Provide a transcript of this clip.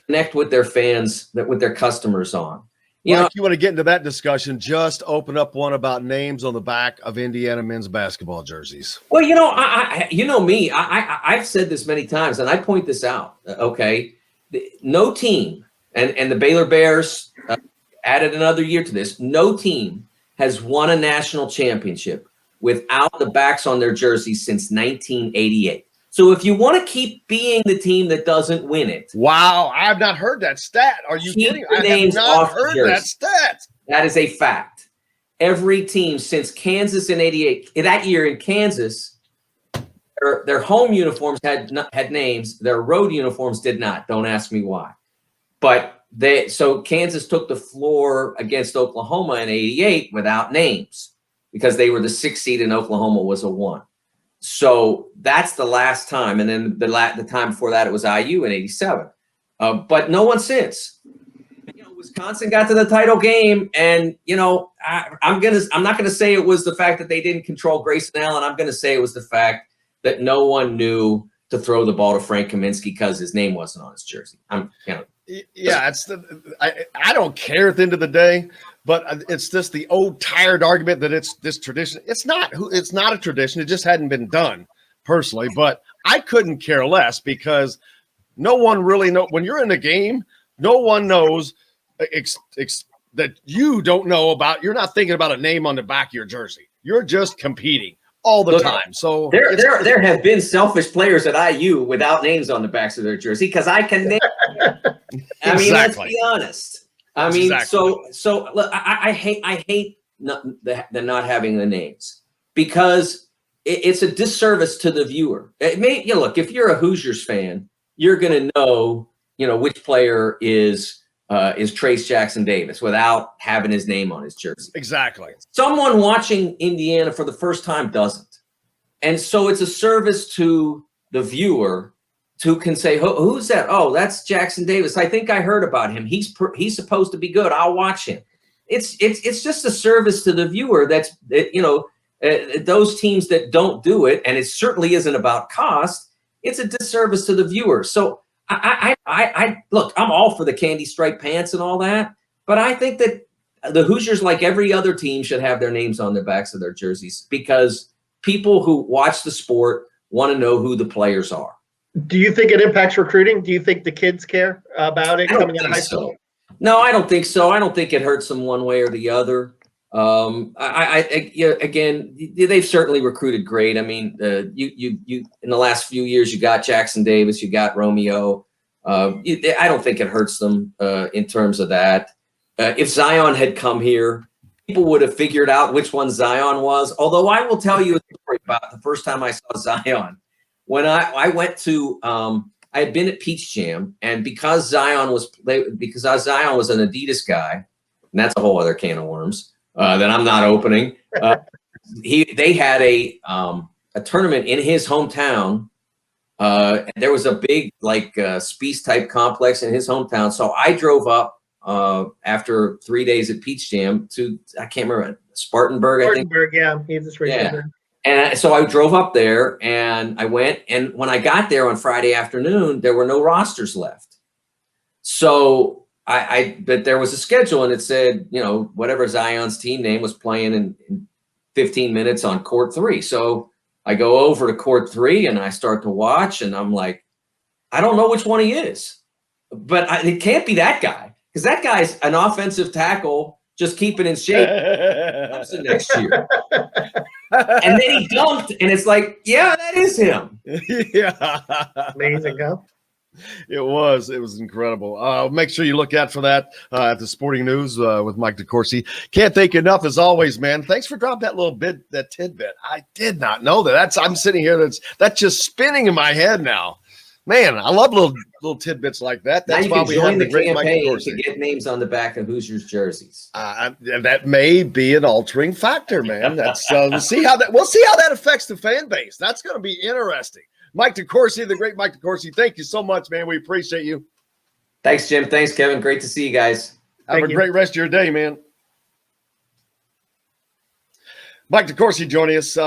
connect with their fans, with their customers on. Mike, you want to get into that discussion? Just open up one about names on the back of Indiana men's basketball jerseys. Well, you know me. I've said this many times, and I point this out. Okay, no team, and the Baylor Bears added another year to this. No team has won a national championship without the backs on their jerseys since 1988. So if you want to keep being the team that doesn't win it. Wow, I have not heard that stat. Are you kidding? I have not heard that stat. That is a fact. Every team since Kansas in 88, that year in Kansas, their home uniforms had names. Their road uniforms did not. Don't ask me why. But so Kansas took the floor against Oklahoma in 88 without names because they were the 6th seed and Oklahoma was a 1. So that's the last time. And then the time before that, it was IU in 87. But no one since. Wisconsin got to the title game, and I'm not gonna say it was the fact that they didn't control Grayson Allen. I'm gonna say it was the fact that no one knew to throw the ball to Frank Kaminsky because his name wasn't on his jersey. Yeah, I don't care at the end of the day, but it's just the old tired argument that it's this tradition. It's not a tradition. It just hadn't been done personally, but I couldn't care less because no one really knows when you're in a game. No one knows that you don't know about. You're not thinking about a name on the back of your jersey. You're just competing all the time. So there have been selfish players at IU without names on the backs of their jersey because I can name. I mean, let's be honest. I mean, so look, I hate the not having the names because it's a disservice to the viewer. It may, look, if you're a Hoosiers fan, you're going to know, which player is Trace Jackson Davis without having his name on his jersey. Exactly. Someone watching Indiana for the first time doesn't. And so it's a service to the viewer who can say, who's that? Oh, that's Jackson Davis. I think I heard about him. He's supposed to be good. I'll watch him. It's just a service to the viewer. Those teams that don't do it, and it certainly isn't about cost, it's a disservice to the viewer. So I look, I'm all for the candy striped pants and all that, but I think that the Hoosiers, like every other team, should have their names on the backs of their jerseys because people who watch the sport want to know who the players are. Do you think it impacts recruiting? Do you think the kids care about it coming out of high school? No, I don't think so. I don't think it hurts them one way or the other. Again, they've certainly recruited great. I mean, you in the last few years, you got Jackson Davis, you got Romeo. I don't think it hurts them in terms of that. If Zion had come here, people would have figured out which one Zion was. Although I will tell you a story about the first time I saw Zion. When I went to, I had been at Peach Jam, and because Zion was an Adidas guy, and that's a whole other can of worms that I'm not opening. They had a tournament in his hometown. There was a big Spiece type complex in his hometown. So I drove up after 3 days at Peach Jam to, I can't remember, Spartanburg, I think. Yeah, he's just there. And so I drove up there and I went, and when I got there on Friday afternoon, there were no rosters left. So but there was a schedule and it said, whatever Zion's team name was playing in 15 minutes on court 3. So I go over to court 3 and I start to watch and I'm like, I don't know which one he is, but it can't be that guy because that guy's an offensive tackle, just keep it in shape next year. And then he dunked, and it's like, yeah, that is him. Yeah. Amazing, huh? It was incredible. Make sure you look out for that at the Sporting News with Mike DeCourcy. Can't thank you enough as always, man. Thanks for dropping that little bit, that tidbit. I did not know that. I'm sitting here. That's just spinning in my head now. Man, I love little tidbits like that. That's why we have the great Mike DeCourcy to get names on the back of Hoosiers jerseys. That may be an altering factor, man. That's we'll see how that affects the fan base. That's going to be interesting. Mike DeCourcy, the great Mike DeCourcy, thank you so much, man. We appreciate you. Thanks, Jim. Thanks, Kevin. Great to see you guys. Have a great rest of your day, man. Mike DeCourcy joining us.